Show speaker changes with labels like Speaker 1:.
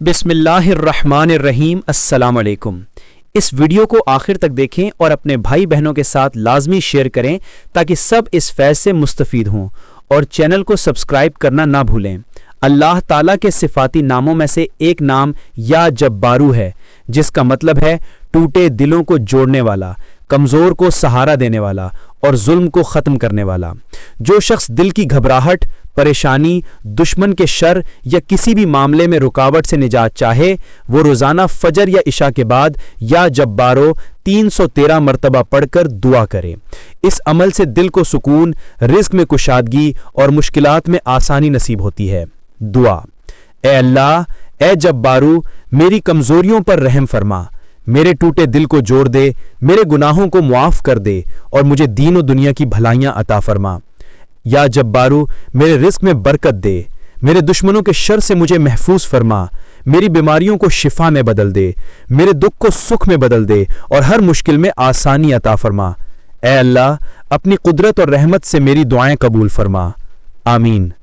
Speaker 1: بسم اللہ الرحمن الرحیم۔ السلام علیکم۔ اس ویڈیو کو آخر تک دیکھیں اور اپنے بھائی بہنوں کے ساتھ لازمی شیئر کریں تاکہ سب اس فیض سے مستفید ہوں، اور چینل کو سبسکرائب کرنا نہ بھولیں۔ اللہ تعالیٰ کے صفاتی ناموں میں سے ایک نام یا جبارو ہے، جس کا مطلب ہے ٹوٹے دلوں کو جوڑنے والا، کمزور کو سہارا دینے والا اور ظلم کو ختم کرنے والا۔ جو شخص دل کی گھبراہٹ، پریشانی، دشمن کے شر یا کسی بھی معاملے میں رکاوٹ سے نجات چاہے، وہ روزانہ فجر یا عشاء کے بعد یا جبارو 313 مرتبہ پڑھ کر دعا کرے۔ اس عمل سے دل کو سکون، رزق میں کشادگی اور مشکلات میں آسانی نصیب ہوتی ہے۔ دعا: اے اللہ، اے جبارو، میری کمزوریوں پر رحم فرما، میرے ٹوٹے دل کو جوڑ دے، میرے گناہوں کو معاف کر دے اور مجھے دین و دنیا کی بھلائیاں عطا فرما۔ یا جبارو، میرے رزق میں برکت دے، میرے دشمنوں کے شر سے مجھے محفوظ فرما، میری بیماریوں کو شفا میں بدل دے، میرے دکھ کو سکھ میں بدل دے اور ہر مشکل میں آسانی عطا فرما۔ اے اللہ، اپنی قدرت اور رحمت سے میری دعائیں قبول فرما۔ آمین۔